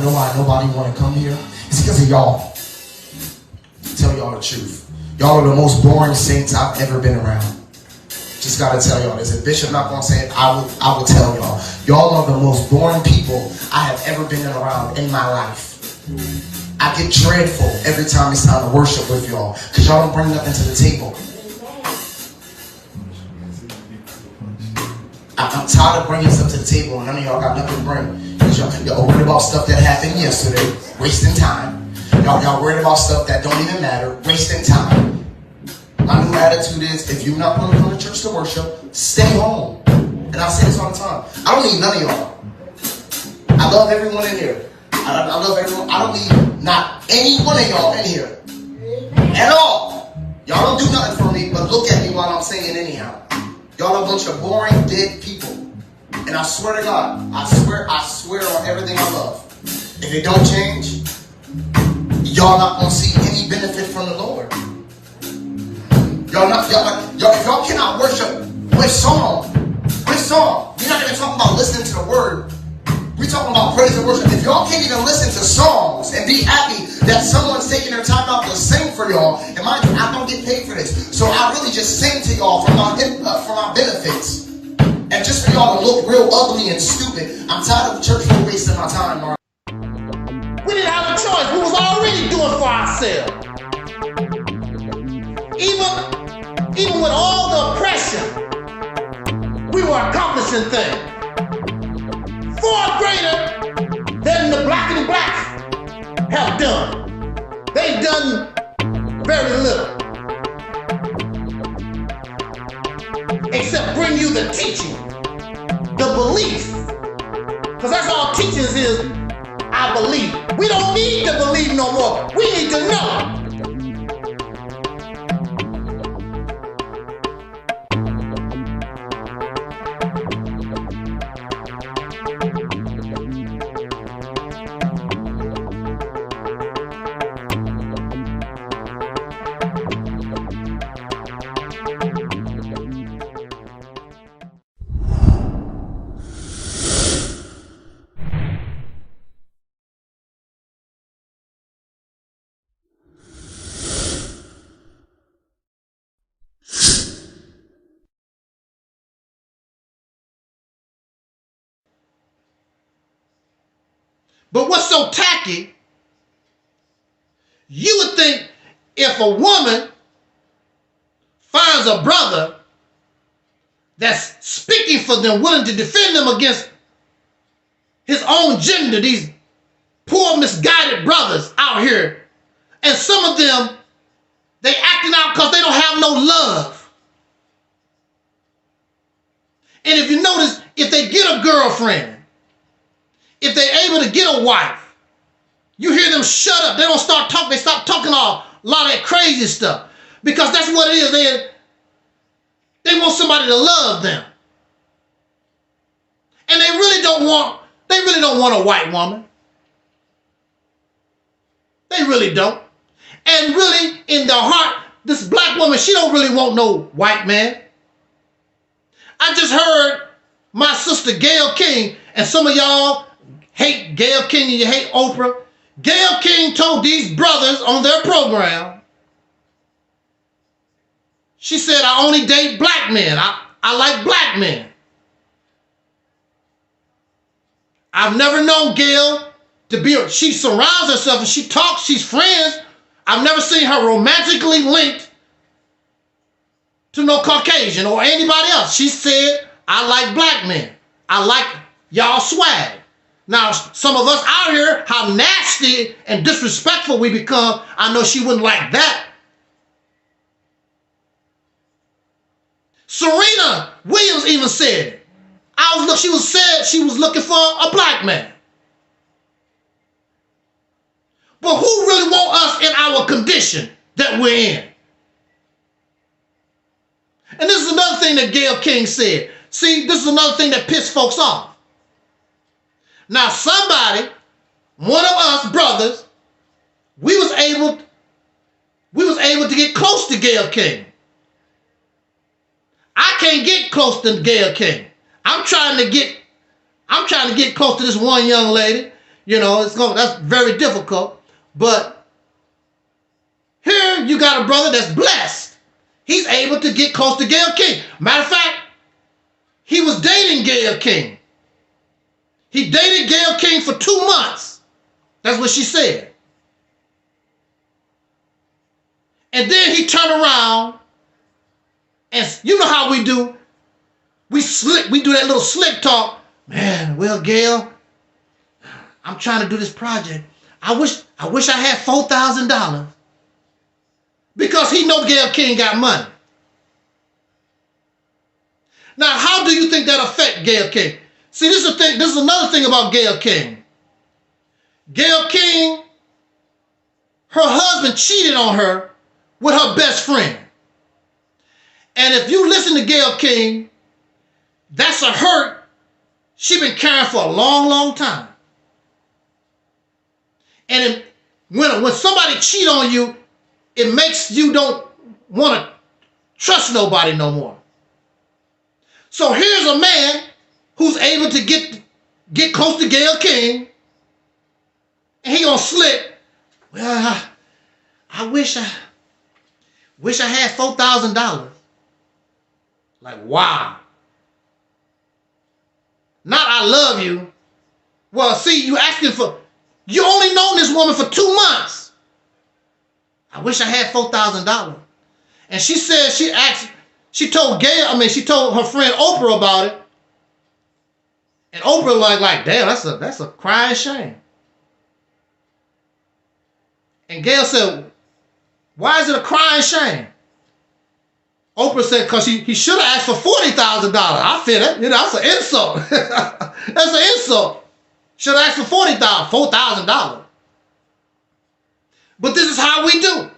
to know why nobody want to come here? It's because of y'all. Tell y'all the truth. Y'all are the most boring saints I've ever been around. Just gotta tell y'all this. If Bishop not gonna say it, I will tell y'all. Y'all are the most boring people I have ever been around in my life. I get dreadful every time it's time to worship with y'all, because y'all don't bring nothing to the table. I'm tired of bringing stuff to the table and none of y'all got nothing to bring. Because y'all worried about stuff that happened yesterday, wasting time. Y'all worried about stuff that don't even matter, wasting time. My new attitude is, if you're not going to come to church to worship, stay home. And I say this all the time. I don't need none of y'all. I love everyone in here. I love everyone. I don't need not any one of y'all in here. At all. Y'all don't do nothing for me, but look at me while I'm singing anyhow. Y'all are a bunch of boring, dead people. And I swear to God, I swear on everything I love. If it don't change, y'all not gonna see any benefit from the Lord. If y'all cannot worship with song. We're not even talking about listening to the word. We're talking about praise and worship. If y'all can't even listen to songs and be happy that someone's taking their time out to sing for y'all, and mind you, I don't get paid for this, so I really just sing to y'all for my benefits, and just for y'all to look real ugly and stupid. I'm tired of church for wasting my time, Mark. We didn't have a choice. We was already doing for ourselves. Even with all the oppression, we were accomplishing things far greater than the black and blacks have done. They've done very little, except bring you the teaching, the belief, because that's all teachings is. I believe. We don't need to believe no more. We need to know. But what's so tacky, you would think if a woman finds a brother that's speaking for them, willing to defend them against his own gender, these poor misguided brothers out here, and some of them, they acting out because they don't have no love. And if you notice, if they get a girlfriend, if they're able to get a wife, you hear them shut up. They don't start talking. They stop talking a lot of that crazy stuff. Because that's what it is. They want somebody to love them. And they really don't want a white woman. They really don't. And really, in their heart, this black woman, she don't really want no white man. I just heard my sister Gayle King, and some of y'all hate Gayle King and you hate Oprah. Gayle King told these brothers on their program, she said, I only date black men. I like black men. I've never known Gayle to be, she surrounds herself and she talks, she's friends. I've never seen her romantically linked to no Caucasian or anybody else. She said, I like black men. I like y'all swag. Now, some of us out here, how nasty and disrespectful we become, I know she wouldn't like that. Serena Williams even said it. She was looking for a black man. But who really want us in our condition that we're in? And this is another thing that Gayle King said. See, this is another thing that pissed folks off. Now somebody, one of us brothers, we was able to get close to Gayle King. I can't get close to Gayle King. I'm trying to get close to this one young lady. You know, that's very difficult. But here you got a brother that's blessed. He's able to get close to Gayle King. Matter of fact, he was dating Gayle King. He dated Gayle King for 2 months. That's what she said. And then he turned around, and you know how we do. We do that little slick talk. Man, well, Gayle, I'm trying to do this project. I wish I had $4,000. Because he know Gayle King got money. Now, how do you think that affect Gayle King? See, this is the thing. This is another thing about Gayle King. Gayle King, her husband cheated on her with her best friend. And if you listen to Gayle King, that's a hurt she been carrying for a long, long time. And when somebody cheat on you, it makes you don't want to trust nobody no more. So here's a man who's able to get close to Gayle King, and he gonna slip. Well, I wish I had $4,000. Like, wow. Not I love you. Well, see, you only known this woman for 2 months. I wish I had $4,000. And she said she told her friend Oprah about it. And Oprah like, damn, that's a crying shame. And Gayle said, why is it a crying shame? Oprah said, because he should have asked for $40,000. I feel it. You know, that's an insult. That's an insult. Should have asked for $4,000. But this is how we do.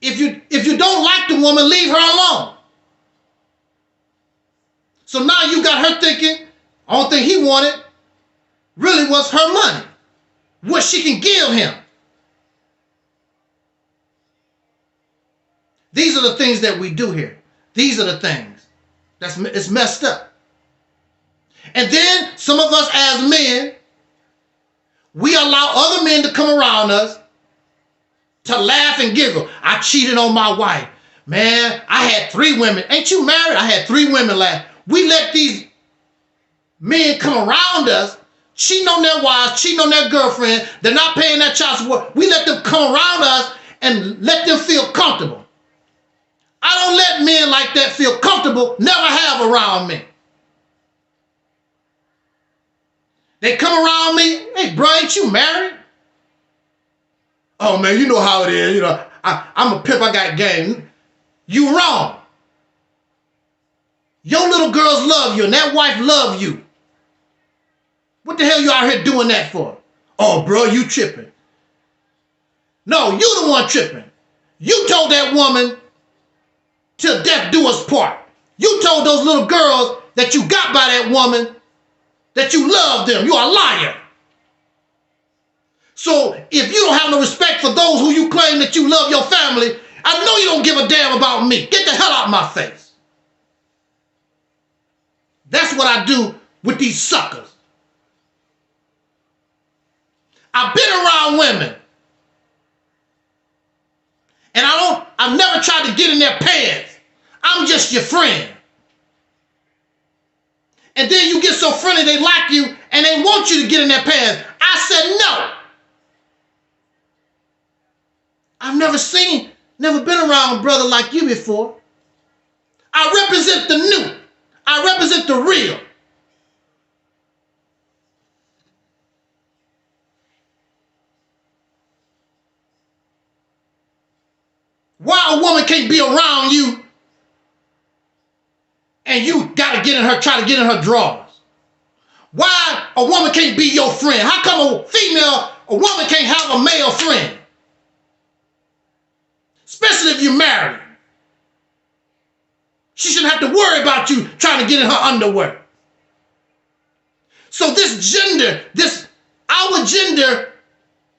If you don't like the woman, leave her alone. So now you got her thinking, only thing he wanted really was her money. What she can give him. These are the things that we do here. These are the things. It's messed up. And then some of us as men, we allow other men to come around us to laugh and giggle. I cheated on my wife. Man, I had 3 women. Ain't you married? I had 3 women laugh. We let these men come around us, cheating on their wives, cheating on their girlfriend. They're not paying their child support. We let them come around us and let them feel comfortable. I don't let men like that feel comfortable, never have around me. They come around me, hey, bro, ain't you married? Oh, man, you know how it is. You know, I'm a pimp, I got game. You wrong. Your little girls love you, and that wife love you. What the hell you out here doing that for? Oh, bro, you tripping. No, you the one tripping. You told that woman, till death do us part. You told those little girls that you got by that woman that you love them. You're a liar. So if you don't have no respect for those who you claim that you love your family, I know you don't give a damn about me. Get the hell out of my face. That's what I do with these suckers. I've been around women. And I've never tried to get in their pants. I'm just your friend. And then you get so friendly, they like you, and they want you to get in their pants. I said no. I've never been around a brother like you before. I represent the new. I represent the real. Why a woman can't be around you and you gotta try to get in her drawers? Why a woman can't be your friend? How come a woman can't have a male friend? Especially if you're married. She shouldn't have to worry about you trying to get in her underwear. So our gender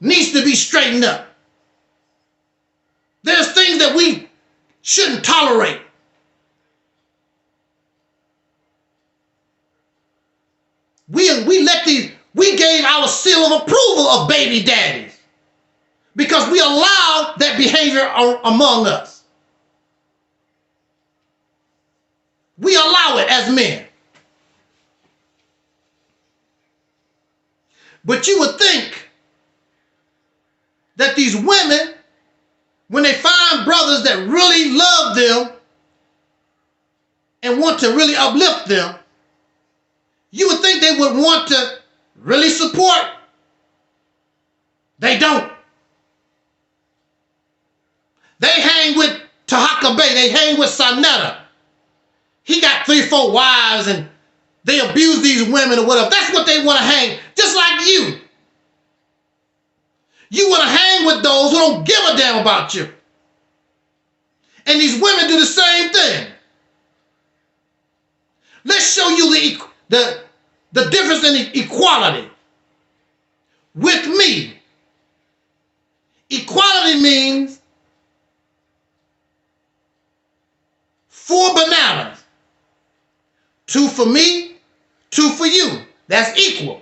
needs to be straightened up. There's things that we shouldn't tolerate. of baby daddies because we allow that behavior among us. We allow it as men. But you would think that these women, when they find brothers that really love them and want to really uplift them, you would think they would want to really support. They don't. They hang with Tahaka Bay. They hang with Sanetta. He got 3-4 wives and they abuse these women or whatever. That's what they want to hang. Just like you. You want to hang with those who don't give a damn about you. And these women do the same thing. Let's show you the difference in equality. With me, equality means 4 bananas. 2 for me, 2 for you. That's equal.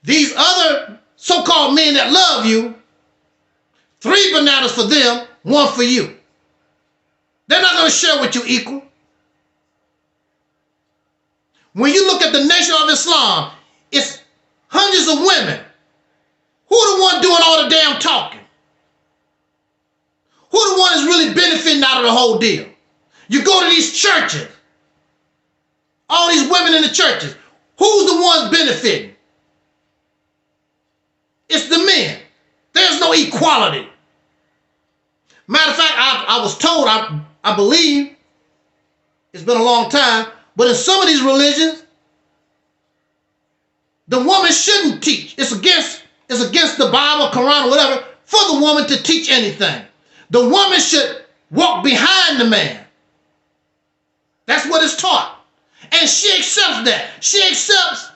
These other so-called men that love you, 3 bananas for them, 1 for you. They're not going to share with you equal. When you look at the Nation of Islam, it's hundreds of women. Who are the one doing all the damn talking? Who are the one that's really benefiting out of the whole deal? You go to these churches, all these women in the churches, who's the ones benefiting? It's the men. There's no equality. Matter of fact, I was told, I believe, it's been a long time, but in some of these religions, the woman shouldn't teach. It's against the Bible, Quran, or whatever, for the woman to teach anything. The woman should walk behind the man. That's what is taught. And she accepts that. She accepts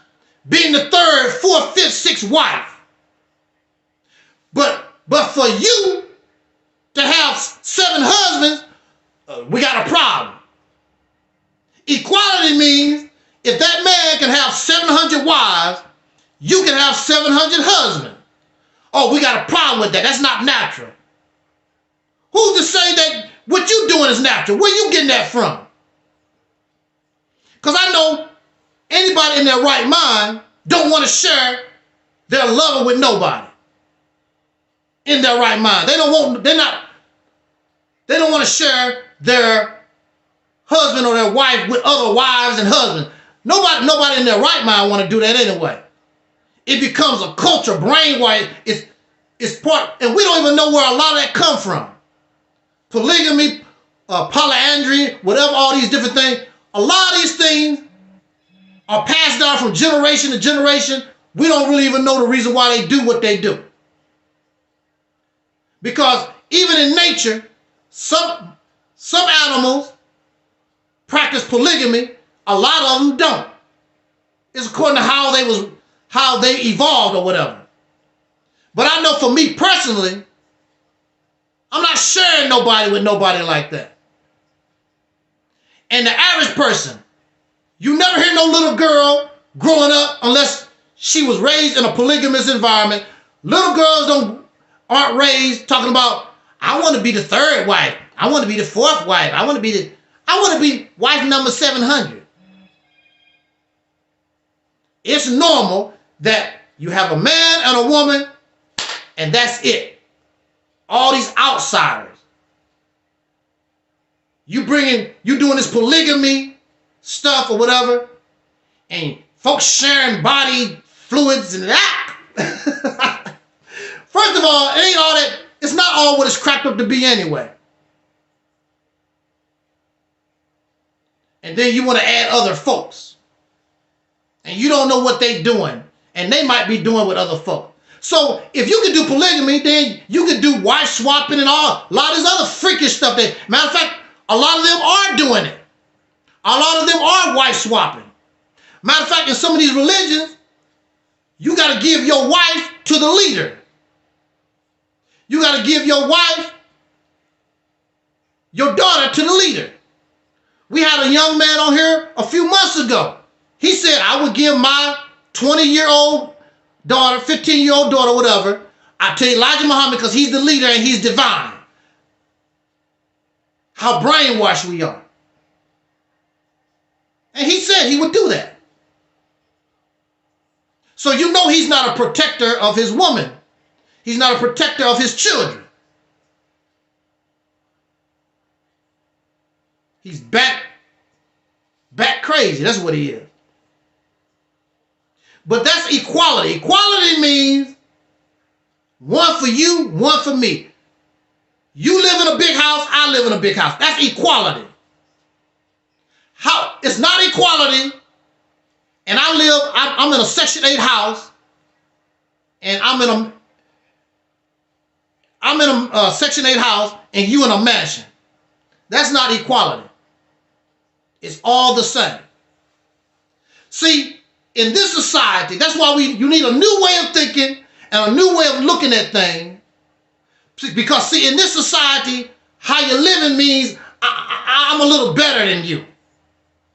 being the 3rd, 4th, 5th, 6th wife. But for you to have 7 husbands, we got a problem. Equality means if that man can have 700 wives, you can have 700 husbands. Oh, we got a problem with that. That's not natural. Who's to say that what you doing is natural? Where you getting that from? Because I know anybody in their right mind don't want to share their lover with nobody. In their right mind. They don't want to share their husband or their wife with other wives and husbands. Nobody in their right mind want to do that anyway. It becomes a culture, brainwashed. It's part, and we don't even know where a lot of that come from. Polygamy, polyandry, whatever, all these different things. A lot of these things are passed down from generation to generation. We don't really even know the reason why they do what they do. Because even in nature, some animals practice polygamy, a lot of them don't. It's according to how they evolved or whatever. But I know for me personally, I'm not sharing nobody with nobody like that. And the average person, you never hear no little girl growing up unless she was raised in a polygamous environment. Little girls aren't raised talking about, I want to be the 3rd wife. I want to be the 4th wife. I want to be wife number 700. It's normal that you have a man and a woman, and that's it. All these outsiders. You doing this polygamy stuff or whatever, and folks sharing body fluids and that. First of all, it ain't all that. It's not all what it's cracked up to be anyway. And then you want to add other folks. And you don't know what they doing. And they might be doing with other folks. So if you can do polygamy, then you can do wife swapping and a lot of this other freakish stuff. Matter of fact, a lot of them are doing it. A lot of them are wife swapping. Matter of fact, in some of these religions, you got to give your wife to the leader. You got to give your wife, your daughter to the leader. We had a young man on here a few months ago. He said, I would give my 20-year-old daughter, 15-year-old daughter, whatever, I tell Elijah Muhammad because he's the leader and he's divine. How brainwashed we are. And he said he would do that. So you know he's not a protector of his woman. He's not a protector of his children. He's back crazy. That's what he is. But that's equality. Equality means one for you, one for me. You live in a big house, I live in a big house. That's equality. How? It's not equality. And I'm in a Section 8 house, and I'm in a Section 8 house, and you in a mansion. That's not equality. It's all the same. See, in this society, that's why you need a new way of thinking and a new way of looking at things. Because see, in this society, how you're living means I'm a little better than you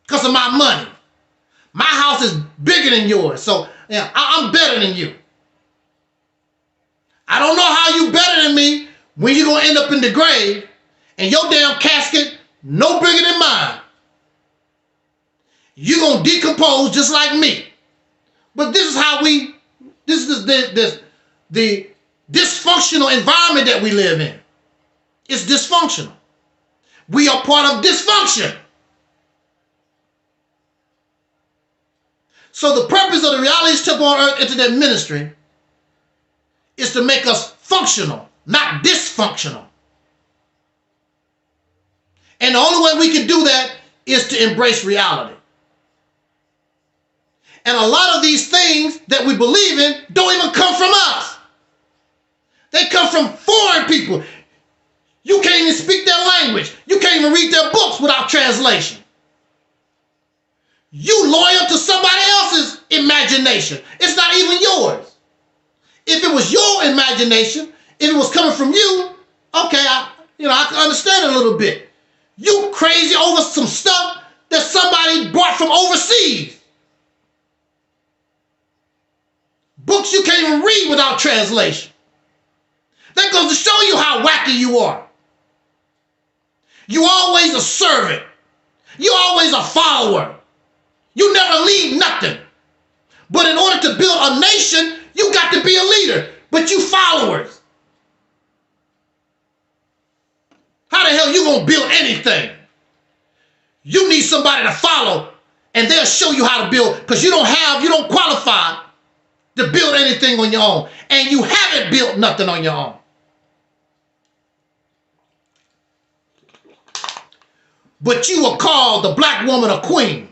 because of my money. My house is bigger than yours, so yeah, I'm better than you. I don't know how you better than me when you're going to end up in the grave and your damn casket no bigger than mine. You're going to decompose just like me. But this is how this is the dysfunctional environment that we live in. It's dysfunctional. We are part of dysfunction. So the purpose of the Realist Temple on Earth Internet Ministry is to make us functional, not dysfunctional. And the only way we can do that is to embrace reality. And a lot of these things that we believe in don't even come from us. They come from foreign people. You can't even speak their language. You can't even read their books without translation. You loyal to somebody else's imagination. It's not even yours. If it was your imagination, if it was coming from you, okay, I can understand it a little bit. You crazy over some stuff that somebody brought from overseas. Books you can't even read without translation. That goes to show you how wacky you are. You always a servant. You always a follower. You never lead nothing. But in order to build a nation, you got to be a leader. But you followers. How the hell you gonna build anything? You need somebody to follow, and they'll show you how to build, because you don't qualify to build anything on your own. And you haven't built nothing on your own. But you are called the black woman a queen.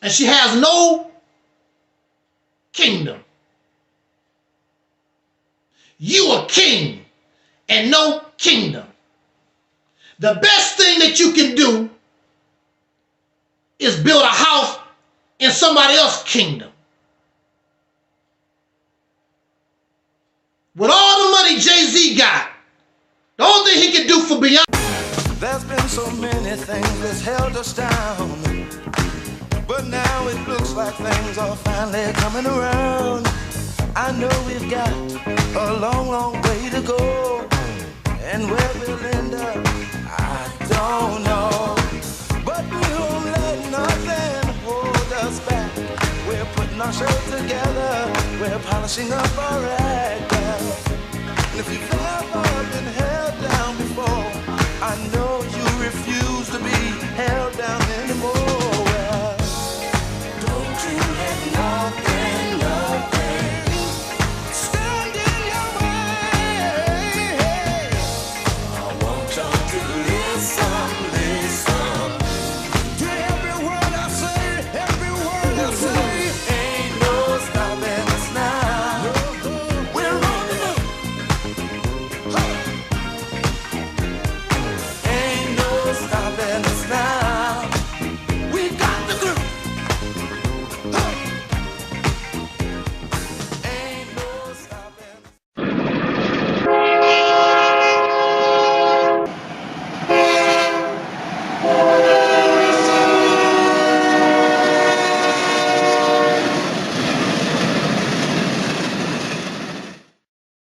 And she has no kingdom. You are king and no kingdom. The best thing that you can do is build a house in somebody else's kingdom. With all the money Jay-Z got, the only thing he can do for Beyonce. There's been so many things that's held us down, but now it looks like things are finally coming around. I know we've got a long, long way to go, and where we'll end up, I don't know. But we won't let nothing hold us back. We're putting our show together, we're polishing up our act. And if you've ever been held down before, I know you refuse to be held down